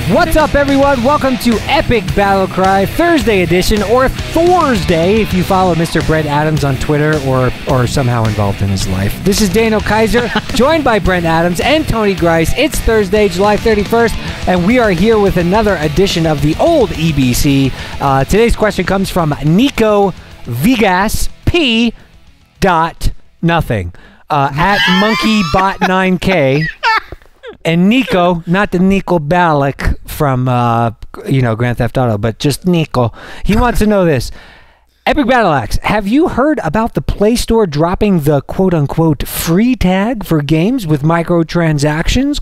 What's up, everyone? Welcome to Epic Battlecry Thursday edition, or Thorsday if you follow Mr. Brent Adams on Twitter or somehow involved in his life. This is Daniel Kaiser, joined by Brent Adams and Tony Grice. It's Thursday, July 31st, and we are here with another edition of the old EBC. Today's question comes from Nico Viegas P. Nothing at monkeybot9k. And Nico, not the Nico Bellic from, Grand Theft Auto, but just Nico. He wants to know this. Epic Battle Axe, have you heard about the Play Store dropping the quote-unquote free tag for games with microtransactions, ?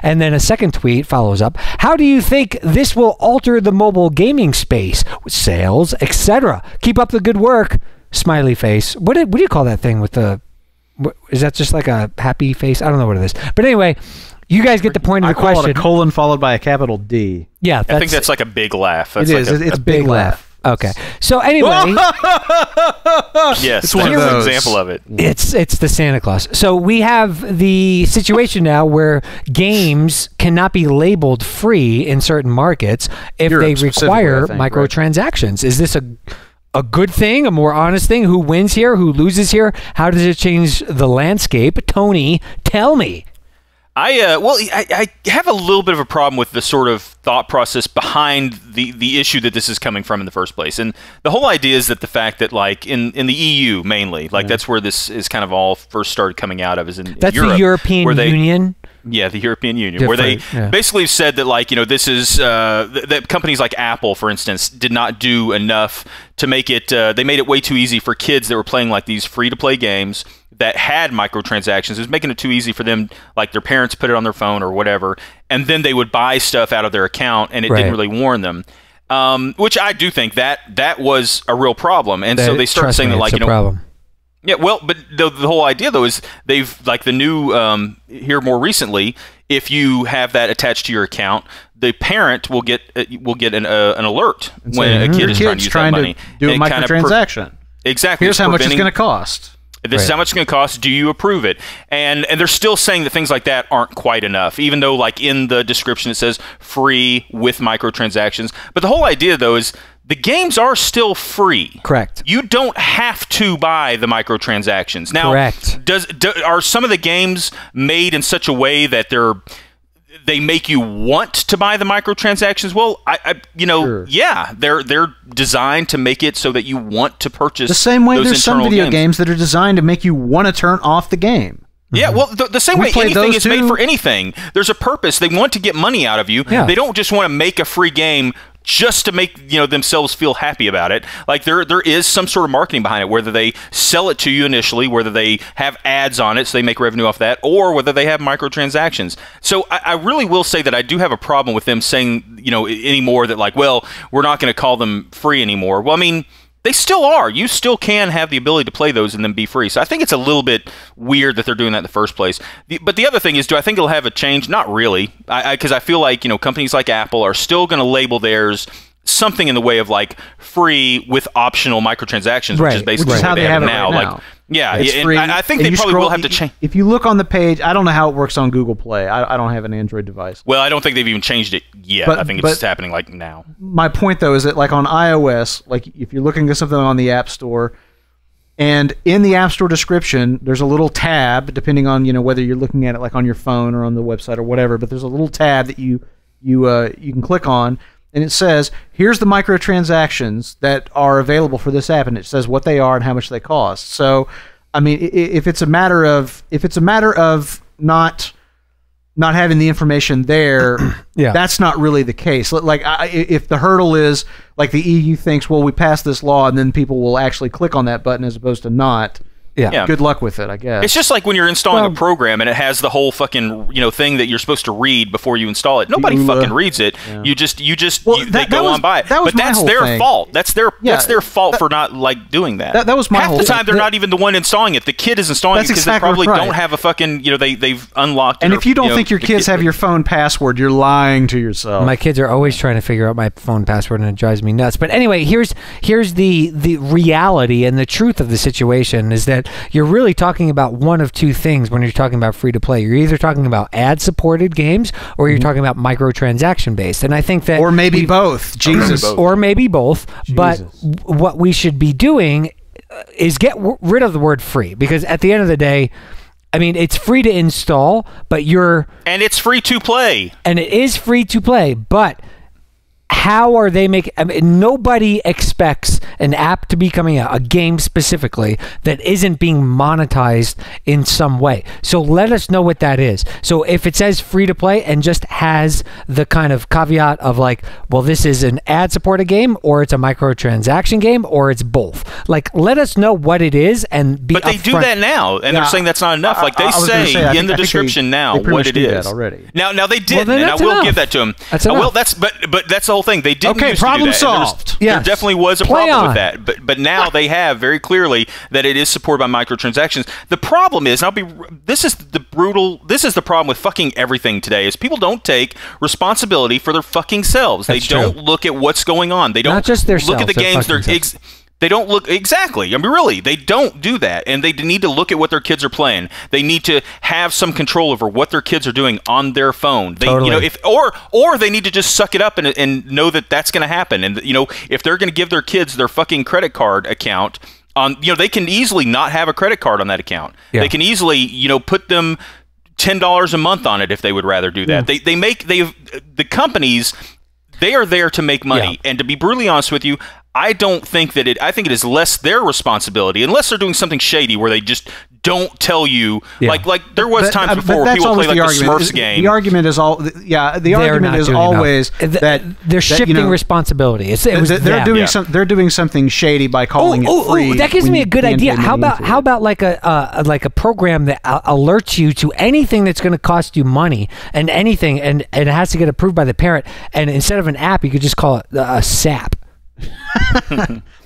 And then a second tweet follows up. How do you think this will alter the mobile gaming space, sales, etc.? Keep up the good work. Smiley face. What do you call that thing with the... Is that just like a happy face? I don't know what it is. But anyway, you guys get the point of the question. I call it a colon followed by a capital D. Yeah. I think that's like a big laugh. That's it is. It's a big laugh. Okay. So anyway. Yes, that's an example of it. It's the Santa Claus. So we have the situation now where games cannot be labeled free in certain markets if they require microtransactions. Right. Is this a good thing, a more honest thing? Who wins here? Who loses here? How does it change the landscape? Tony, tell me. I have a little bit of a problem with the sort of thought process behind the issue that this is coming from in the first place. And the whole idea is that the fact that, like, in the EU mainly, like, that's where this is kind of all first started coming out of, is in That's Europe, the European Union? Yeah, the European Union, where they basically said that, like, this is that companies like Apple, for instance, did not do enough to make it. They made it way too easy for kids that were playing like these free-to-play games that had microtransactions. It was making it too easy for them, like their parents put it on their phone or whatever, and then they would buy stuff out of their account, and it didn't really warn them. Which I do think that was a real problem, and so they started saying that, like, problem. Yeah, well, but the whole idea, though, is they've, like, the new, here more recently, if you have that attached to your account, the parent will get an alert when a kid is trying to use that money. Do a microtransaction. Exactly. Here's how much it's going to cost. This is how much it's going to cost. Do you approve it? And they're still saying that things like that aren't quite enough, even though, like, in the description it says free with microtransactions. But the whole idea, though, is the games are still free. Correct. You don't have to buy the microtransactions. Now, correct. Are some of the games made in such a way that they make you want to buy the microtransactions? Well, sure. Yeah, they're designed to make it so that you want to purchase. The same way there's some video games that are designed to make you want to turn off the game. Yeah, well, the same way anything is made for anything. There's a purpose. They want to get money out of you. Yeah. They don't just want to make a free game just to make themselves feel happy about it. Like, there is some sort of marketing behind it, whether they sell it to you initially, whether they have ads on it so they make revenue off that, or whether they have microtransactions. So I really will say that I do have a problem with them saying, anymore that, like, well, we're not going to call them free anymore. Well, I mean, they still are. You still can have the ability to play those and then be free. So I think it's a little bit weird that they're doing that in the first place. But the other thing is, do I think it'll have a change? Not really. Because I feel like, companies like Apple are still going to label theirs something in the way of, like, free with optional microtransactions, which is basically how they have it now. Like, yeah, and I think they probably will have to change. If you look on the page, I don't know how it works on Google Play. I don't have an Android device. Well, I don't think they've even changed it yet. I think it's just happening, like, now. My point, though, is that, like, on iOS, like, if you're looking at something on the App Store, and in the App Store description, there's a little tab, depending on, whether you're looking at it, like, on your phone or on the website or whatever, but there's a little tab that you can click on, and it says, here's the microtransactions that are available for this app, and it says what they are and how much they cost. So, I mean, if it's a matter of not having the information there, that's not really the case. Like, if the hurdle is, like, the EU thinks, well, we passed this law, and then people will actually click on that button as opposed to not, Yeah. Good luck with it, I guess. It's just like when you're installing a program and it has the whole fucking thing that you're supposed to read before you install it. Nobody fucking reads it. Yeah. They go on by it. But that's their fault. That's their fault for not like doing that. That was my whole thing. Half the time they're not even the one installing it. The kid is installing it because they probably don't have a fucking they've unlocked it. And if you don't think your kids have your phone password, you're lying to yourself. My kids are always trying to figure out my phone password, and it drives me nuts. But anyway, here's the reality and the truth of the situation is that you're really talking about one of two things when you're talking about free to play. You're either talking about ad supported games or you're talking about microtransaction based. And I think that or maybe both. Jesus. Or maybe both. Jesus. But what we should be doing is get rid of the word free, because at the end of the day, I mean, it's free to install, but and it's free to play. And it is free to play, but how are they making? I mean, nobody expects an app to be coming out, a game specifically, that isn't being monetized in some way. So let us know what that is. So if it says free to play and just has the kind of caveat of like, well, this is an ad supported game, or it's a microtransaction game, or it's both. Like, let us know what it is and be. But they do that now, and they're saying that's not enough. Like they say in the description now what it is already. Now they did, and I will give that to them. Well, that's but that's the whole thing. They didn't used problem to do that. Solved. There definitely was a problem with that, but now they have very clearly that it is supported by microtransactions. The problem is, this is the problem with fucking everything today, is people don't take responsibility for their fucking selves. They don't look at what's going on. They don't not just their look at the games they don't look exactly. I mean, really, they don't do that, and they need to look at what their kids are playing. They need to have some control over what their kids are doing on their phone. They, or they need to just suck it up and know that that's going to happen. And if they're going to give their kids their fucking credit card account on, they can easily not have a credit card on that account. Yeah. They can easily, put them $10 a month on it if they would rather do that. Yeah. The companies, they are there to make money, and to be brutally honest with you, I don't think that I think it is less their responsibility, unless they're doing something shady where they just don't tell you. Yeah. Like there was times before where people play like the Smurfs game. The argument is the argument is always that they're shifting responsibility. They're doing something shady by calling it free. That gives me a good idea. How about like a program that alerts you to anything that's going to cost you money and anything, and it has to get approved by the parent, and instead of an app, you could just call it a SAP.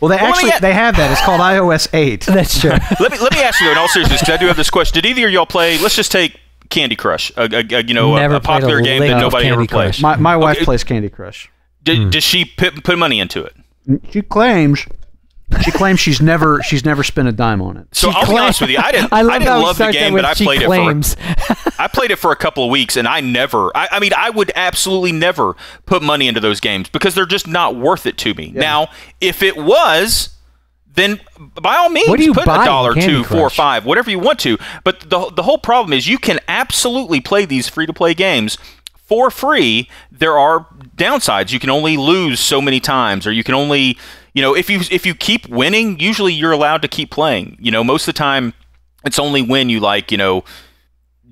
Well, they have that. It's called iOS 8. That's true. Let me ask you though, in all seriousness, because I do have this question. Did either of y'all play? Let's just take Candy Crush, a popular game that nobody ever plays. My wife plays Candy Crush. Does she put money into it? She claims she's never spent a dime on it. So I'll be honest with you, I didn't love the game, but I played I played it for a couple of weeks, and I would absolutely never put money into those games because they're just not worth it to me. Yeah. Now, if it was, then by all means, put $1, $2, $4, $5, whatever you want to. But the whole problem is you can absolutely play these free-to-play games for free. There are downsides. You can only lose so many times, or you can only, if you keep winning, usually you're allowed to keep playing. Most of the time, it's only when you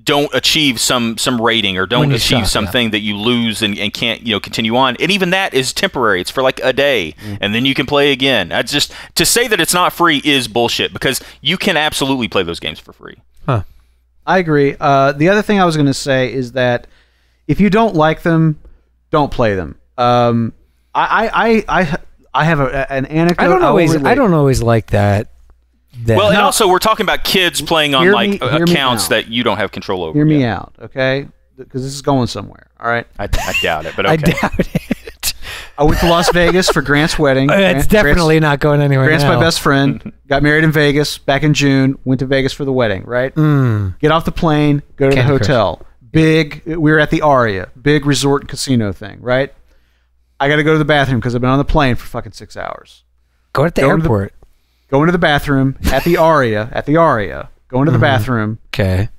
don't achieve some rating or don't achieve something that you lose and can't continue on. And even that is temporary. It's for like a day, and then you can play again. To say that it's not free is bullshit, because you can absolutely play those games for free. Huh. I agree. The other thing I was going to say is that if you don't like them, don't play them. I have an anecdote. I don't always like that. Well, and also we're talking about kids playing on accounts that you don't have control over. Hear me out, okay? Because this is going somewhere. All right. I doubt it, but okay. I doubt it. I went to Las Vegas for Grant's wedding. It's definitely not going anywhere. Grant's my best friend. Got married in Vegas back in June. Went to Vegas for the wedding. Right. Get off the plane. Go to the hotel. We were at the Aria. Big resort casino thing. Right. I got to go to the bathroom because I've been on the plane for fucking 6 hours. Go to the airport. Go into the bathroom at the Aria. Go into the bathroom. Okay.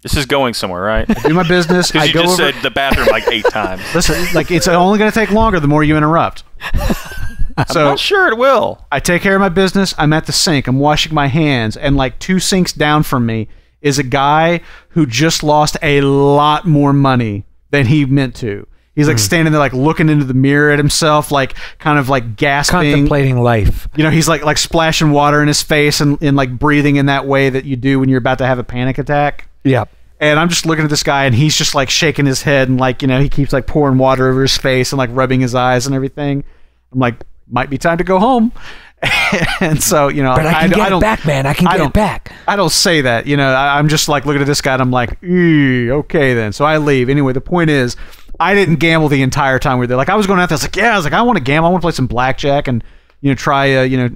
This is going somewhere, right? I do my business. Because you just said the bathroom like 8 times. Listen, it's only going to take longer the more you interrupt. I'm not sure it will. I take care of my business. I'm at the sink. I'm washing my hands. And 2 sinks down from me is a guy who just lost a lot more money than he meant to. He's like standing there, like looking into the mirror at himself, like kind of like gasping, contemplating life. You know, he's like splashing water in his face and like breathing in that way that you do when you're about to have a panic attack. Yep. And I'm just looking at this guy, and he's just like shaking his head, and like, you know, he keeps like pouring water over his face and like rubbing his eyes and everything. I'm like, might be time to go home. And so, you know, but I can get it back, man. I can get it back. I don't say that, you know. I'm just like looking at this guy, and I'm like, okay then. So I leave. Anyway, the point is, I didn't gamble the entire time we were there. Like, I was going out there. I was like, I want to gamble. I want to play some blackjack and, you know, try,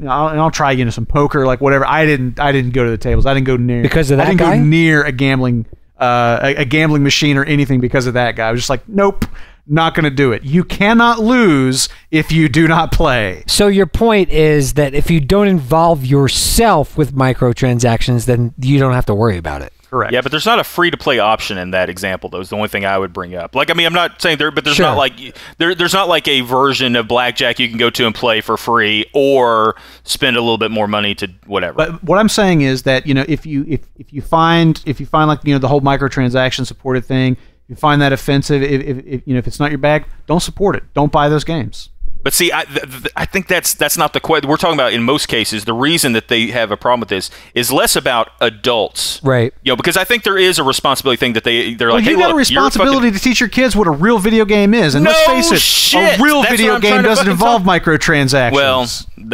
I'll try, you know, some poker, like whatever. I didn't go to the tables. I didn't go near. Because of that guy? I didn't go near a gambling machine or anything because of that guy. I was just like, nope, not going to do it. You cannot lose if you do not play. So your point is that if you don't involve yourself with microtransactions, then you don't have to worry about it. Correct. Yeah, but there's not a free-to-play option in that example, though. Is the only thing I would bring up. Like, I mean, I'm not saying there, but there's not like there's not like a version of blackjack you can go to and play for free or spend a little bit more money to whatever. But what I'm saying is that, you know, if you find like, you know, the whole microtransaction supported thing, if you find that offensive, if you know, if it's not your bag, don't support it. Don't buy those games. But see, I think that's not the question. We're talking about, in most cases, the reason that they have a problem with this is less about adults, right? You know, because I think there is a responsibility thing that they're like, hey, you got a responsibility to teach your kids what a real video game is, and let's face it, a real video game doesn't involve microtransactions. Well,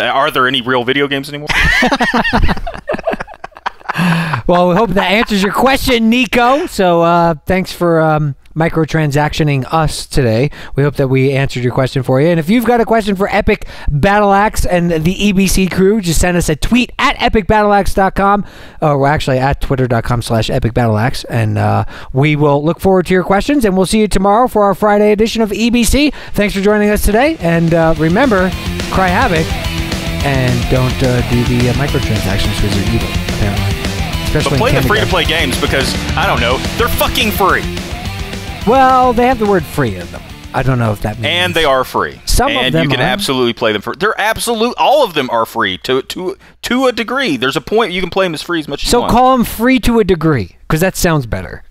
are there any real video games anymore? Well, we hope that answers your question, Nico. So thanks for microtransactioning us today. We hope that we answered your question for you. And if you've got a question for Epic Battle Axe and the EBC crew, just send us a tweet at epicbattleaxe.com, or actually at twitter.com/epicbattleaxe, and we will look forward to your questions, and we'll see you tomorrow for our Friday edition of EBC. Thanks for joining us today, and remember, cry havoc, and don't do the microtransactions because they're evil, apparently. Especially but play the free-to-play games because, I don't know, they're fucking free. Well, they have the word free in them. I don't know if that means... And they are free. Some of them you can absolutely play them for... All of them are free to a degree. There's a point you can play them as free as much as you want. So call them free to a degree, because that sounds better.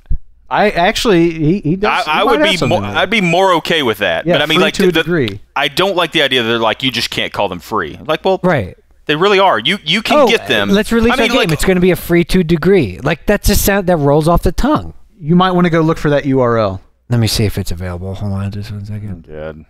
I actually, he does. I'd be more okay with that. Yeah, but I mean, like, to a degree. I don't like the idea that they're like, you just can't call them free. Like, well... Right. They really are. You can get them. Let's release our game. It's going to be a free to degree. Like, that's a sound that rolls off the tongue. You might want to go look for that URL. Let me see if it's available. Hold on just 1 second. Good.